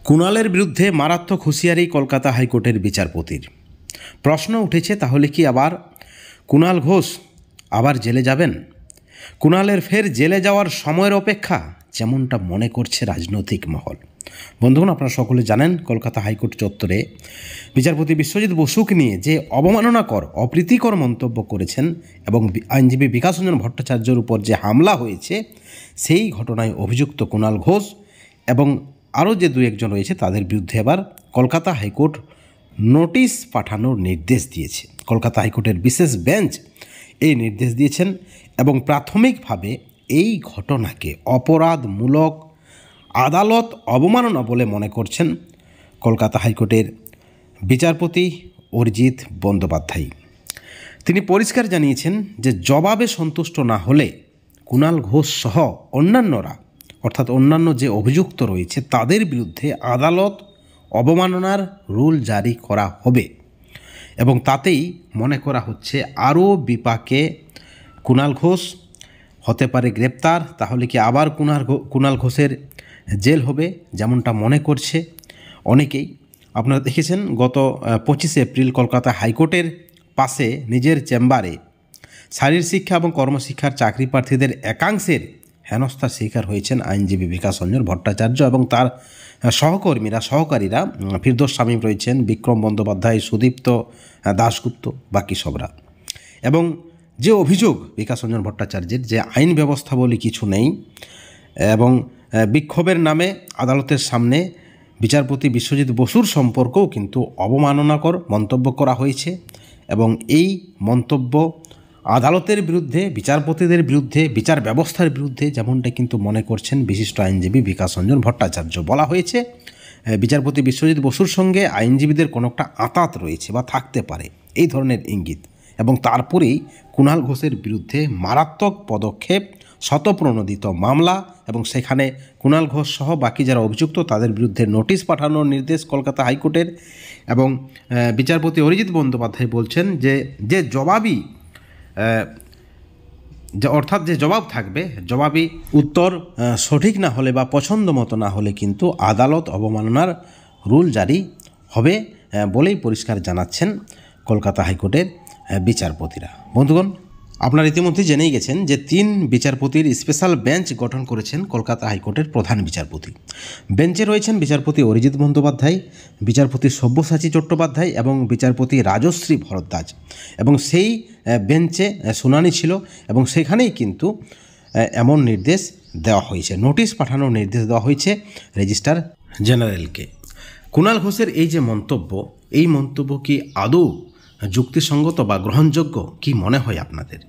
কুণালের বিরুদ্ধে মারাত্মক হুঁশিয়ারি কলকাতা হাইকোর্টের বিচারপতির। প্রশ্ন উঠেছে, তাহলে কি আবার কুণাল ঘোষ আবার জেলে যাবেন? কুণালের ফের জেলে যাওয়ার সময়ের অপেক্ষা, যেমনটা মনে করছে রাজনৈতিক মহল। বন্ধুগণ, আপনারা সকলে জানেন কলকাতা হাইকোর্ট চত্বরে বিচারপতি বিশ্বজিৎ বসুকে নিয়ে যে অবমাননাকর অপ্রীতিকর মন্তব্য করেছেন এবং আইনজীবী বিকাশ রঞ্জন ভট্টাচার্যের উপর যে হামলা হয়েছে, সেই ঘটনায় অভিযুক্ত কুণাল ঘোষ এবং আরও যে দু একজন রয়েছে তাদের বিরুদ্ধে এবার কলকাতা হাইকোর্ট নোটিশ পাঠানোর নির্দেশ দিয়েছে। কলকাতা হাইকোর্টের বিশেষ বেঞ্চ এই নির্দেশ দিয়েছেন এবং প্রাথমিকভাবে এই ঘটনাকে অপরাধমূলক আদালত অবমাননা বলে মনে করছেন কলকাতা হাইকোর্টের বিচারপতি অরিজিৎ বন্দ্যোপাধ্যায়। তিনি পরিষ্কার জানিয়েছেন যে জবাবে সন্তুষ্ট না হলে কুণাল ঘোষ সহ অন্যান্যরা, অর্থাৎ অন্যান্য যে অভিযুক্ত রয়েছে তাদের বিরুদ্ধে আদালত অবমাননার রুল জারি করা হবে এবং তাতেই মনে করা হচ্ছে আরও বিপাকে কুণাল ঘোষ হতে পারে গ্রেপ্তার। তাহলে কি আবার কুণাল ঘোষের জেল হবে, যেমনটা মনে করছে অনেকেই। আপনারা দেখেছেন গত 25 এপ্রিল কলকাতা হাইকোর্টের পাশে নিজের চেম্বারে শারীর শিক্ষা এবং কর্মশিক্ষার চাকরি প্রার্থীদের একাংশের হেনস্থার শিকার হয়েছেন আইনজীবী বিকাশ রঞ্জন ভট্টাচার্য এবং তার সহকারীরা ফিরদৌস শামীম রয়েছেন, বিক্রম বন্দ্যোপাধ্যায়, সুদীপ্ত দাশগুপ্ত, বাকি সবরা। এবং যে অভিযোগ বিকাশ রঞ্জন ভট্টাচার্যের যে আইন ব্যবস্থা বলে কিছু নেই এবং বিক্ষোভের নামে আদালতের সামনে বিচারপতি বিশ্বজিৎ বসুর সম্পর্কেও কিন্তু অবমাননাকর মন্তব্য করা হয়েছে এবং এই মন্তব্য আদালতের বিরুদ্ধে, বিচারপতিদের বিরুদ্ধে, বিচার ব্যবস্থার বিরুদ্ধে, যেমনটা কিন্তু মনে করছেন বিশিষ্ট আইনজীবী বিকাশ রঞ্জন ভট্টাচার্য। বলা হয়েছে বিচারপতি বিশ্বজিৎ বসুর সঙ্গে আইনজীবীদের কোনো একটা আঁতাত রয়েছে বা থাকতে পারে, এই ধরনের ইঙ্গিত। এবং তারপরেই কুণাল ঘোষের বিরুদ্ধে মারাত্মক পদক্ষেপ, শতপ্রণোদিত মামলা এবং সেখানে কুণাল ঘোষ সহ বাকি যারা অভিযুক্ত তাদের বিরুদ্ধে নোটিশ পাঠানোর নির্দেশ কলকাতা হাইকোর্টের। এবং বিচারপতি অরিজিৎ বন্দ্যোপাধ্যায় বলছেন যে জবাবি অর্থাৎ যে জবাব থাকবে, জবাবি উত্তর সঠিক না হলে বা পছন্দ মতো না হলে কিন্তু আদালত অবমাননার রুল জারি হবে বলেই পরিষ্কার জানাচ্ছেন কলকাতা হাইকোর্টের বিচারপতিরা। বন্ধুগণ, আপনারা ইতিমধ্যে জেনেই গেছেন যে 3 বিচারপতির স্পেশাল বেঞ্চ গঠন করেছেন কলকাতা হাইকোর্টের প্রধান বিচারপতি। বেঞ্চে রয়েছেন বিচারপতি অরিজিৎ বন্দ্যোপাধ্যায়, বিচারপতি সব্যসাচী চট্টোপাধ্যায় এবং বিচারপতি রাজশ্রী ভরদ্বাজ। এবং সেই বেঞ্চে শুনানি ছিল এবং সেখানেই কিন্তু এমন নির্দেশ দেওয়া হয়েছে, নোটিশ পাঠানোর নির্দেশ দেওয়া হয়েছে রেজিস্ট্রার জেনারেলকে। কুণাল ঘোষের এই যে মন্তব্য, এই মন্তব্য কি আদৌ যুক্তিসঙ্গত বা গ্রহণযোগ্য, কি মনে হয় আপনাদের?